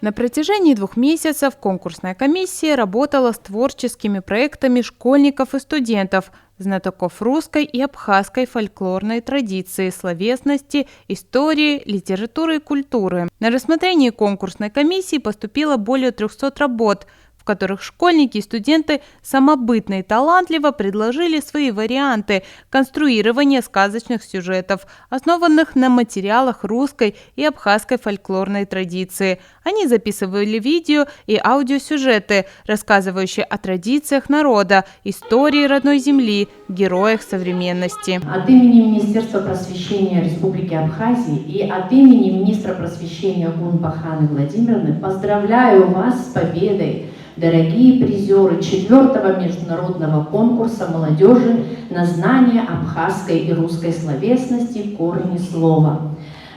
На протяжении 2 месяцев конкурсная комиссия работала с творческими проектами школьников и студентов, знатоков русской и абхазской фольклорной традиции, словесности, истории, литературы и культуры. На рассмотрение конкурсной комиссии поступило более 300 работ, в которых школьники и студенты самобытно и талантливо предложили свои варианты конструирования сказочных сюжетов, основанных на материалах русской и абхазской фольклорной традиции. Они записывали видео и аудиосюжеты, рассказывающие о традициях народа, истории родной земли, героях современности. От имени Министерства просвещения Республики Абхазия и от имени министра просвещения Гунбах Анны Владимировны поздравляю вас с победой, дорогие призеры 4-го международного конкурса молодежи на знание абхазской и русской словесности «Корни слова».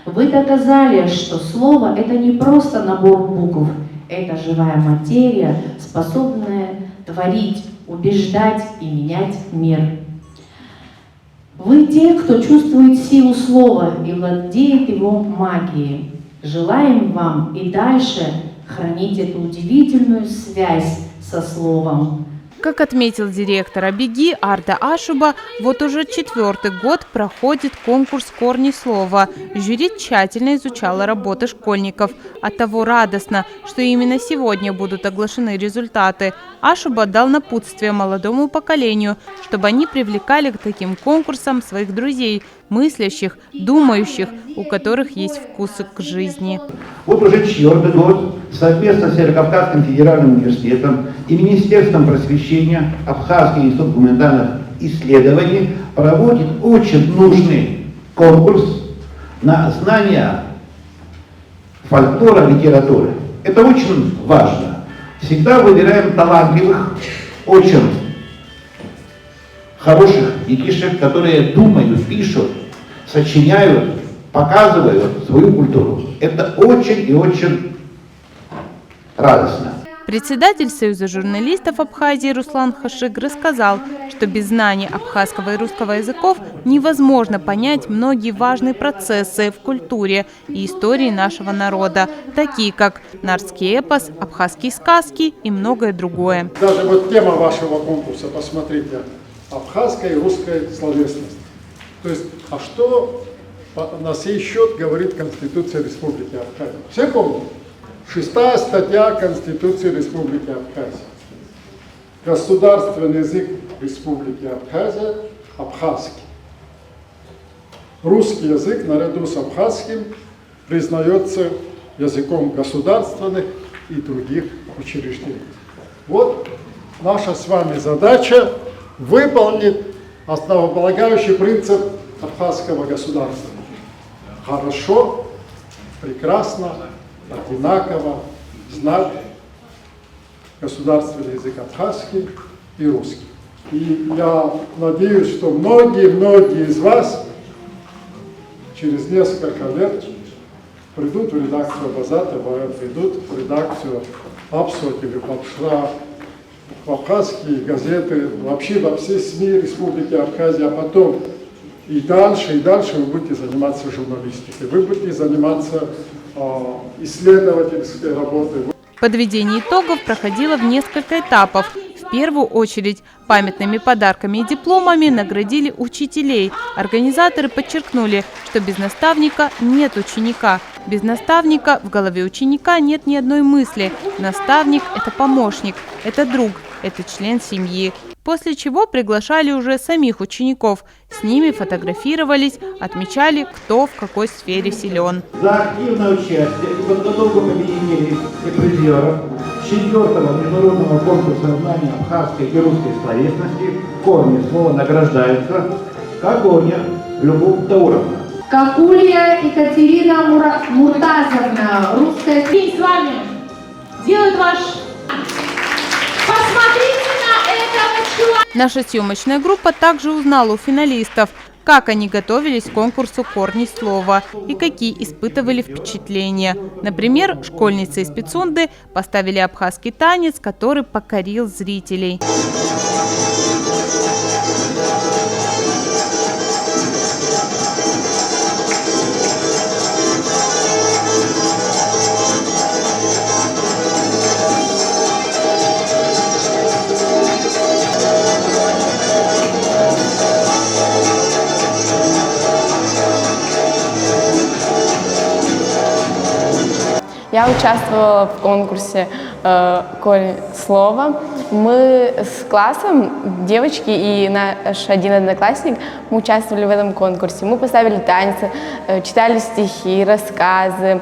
Вы доказали, что слово – это не просто набор букв, это живая материя, способная творить, убеждать и менять мир. Вы те, кто чувствует силу слова и владеет его магией. Желаем вам и дальше хранить эту удивительную связь со словом. Как отметил директор Абеги Арда Ашуба, вот уже 4-й год проходит конкурс «Корни слова». Жюри тщательно изучало работы школьников. Оттого радостно, что именно сегодня будут оглашены результаты. Ашуба дал напутствие молодому поколению, чтобы они привлекали к таким конкурсам своих друзей, мыслящих, думающих, у которых есть вкус к жизни. Вот уже 4-й год совместно с Северокавказским федеральным университетом и Министерством просвещения Абхазский институт гуманитарных исследований проводит очень нужный конкурс на знания фольклора, литературы. Это очень важно. Всегда выбираем талантливых, очень хороших детишек, которые думают, пишут, сочиняют, показывают свою культуру. Это очень и очень радостно. Председатель Союза журналистов Абхазии Руслан Хашиг рассказал, что без знания абхазского и русского языков невозможно понять многие важные процессы в культуре и истории нашего народа, такие как нарский эпос, абхазские сказки и многое другое. Даже вот тема вашего конкурса, посмотрите, абхазская и русская словесность. То есть, а что на сей счет говорит Конституция Республики Абхазия? Все помнят? 6-я статья Конституции Республики Абхазия. Государственный язык Республики Абхазия – абхазский. Русский язык наряду с абхазским признается языком государственных и других учреждений. Вот наша с вами задача выполнить основополагающий принцип абхазского государства. Хорошо, прекрасно, одинаково знать государственный язык абхазский и русский. И я надеюсь, что многие из вас через несколько лет придут в редакцию Базатова, придут в редакцию Апсот или Папшра, в абхазские газеты, вообще во все СМИ Республики Абхазия, а потом и дальше вы будете заниматься журналистикой, вы будете заниматься исследовательской работой. Подведение итогов проходило в несколько этапов. В первую очередь памятными подарками и дипломами наградили учителей. Организаторы подчеркнули, что без наставника нет ученика. Без наставника в голове ученика нет ни одной мысли. Наставник – это помощник, это друг, это член семьи. После чего приглашали уже самих учеников. С ними фотографировались, отмечали, кто в какой сфере силен. За активное участие и подготовку победителей и призеров 4-го международного конкурса знания абхазской и русской словесности «Корни слова» награждаются Каконя Любовь Тауровна, Какулия Екатерина Муртазовна, русская. И с вами делает ваш... Посмотрите на этого чувака! Наша съемочная группа также узнала у финалистов, как они готовились к конкурсу «Корни слова» и какие испытывали впечатления. Например, школьницы из Пицунды поставили абхазский танец, который покорил зрителей. Я участвовала в конкурсе «Корень слова». Мы с классом, девочки и наш один одноклассник, мы участвовали в этом конкурсе. Мы поставили танцы, читали стихи, рассказы,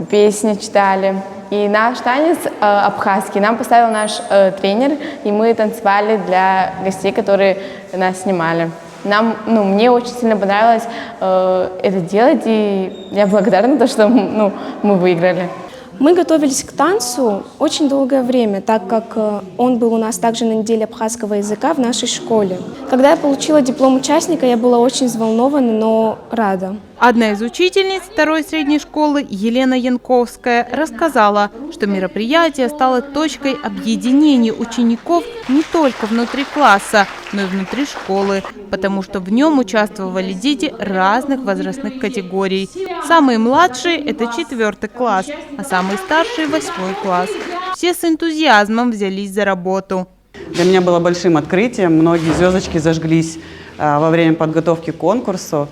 песни читали. И наш танец абхазский нам поставил наш тренер, и мы танцевали для гостей, которые нас снимали. Мне очень сильно понравилось это делать, и я благодарна за то, что мы выиграли. Мы готовились к танцу очень долгое время, так как он был у нас также на неделе абхазского языка в нашей школе. Когда я получила диплом участника, я была очень взволнована, но рада. Одна из учительниц второй средней школы, Елена Янковская, рассказала, что мероприятие стало точкой объединения учеников не только внутри класса, но и внутри школы, потому что в нем участвовали дети разных возрастных категорий. Самые младшие – это 4 класс, а самые старшие – 8 класс. Все с энтузиазмом взялись за работу. Для меня было большим открытием. Многие звездочки зажглись во время подготовки к конкурсу.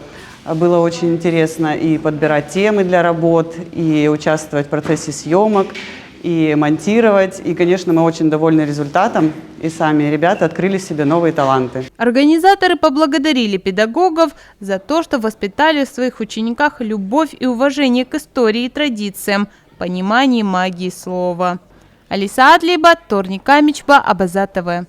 Было очень интересно и подбирать темы для работ, и участвовать в процессе съемок, и монтировать. И, конечно, мы очень довольны результатом, и сами ребята открыли в себе новые таланты. Организаторы поблагодарили педагогов за то, что воспитали в своих учениках любовь и уважение к истории и традициям, понимание магии слова. Алиса Адлиба, Торник Камичба, Абаза ТВ.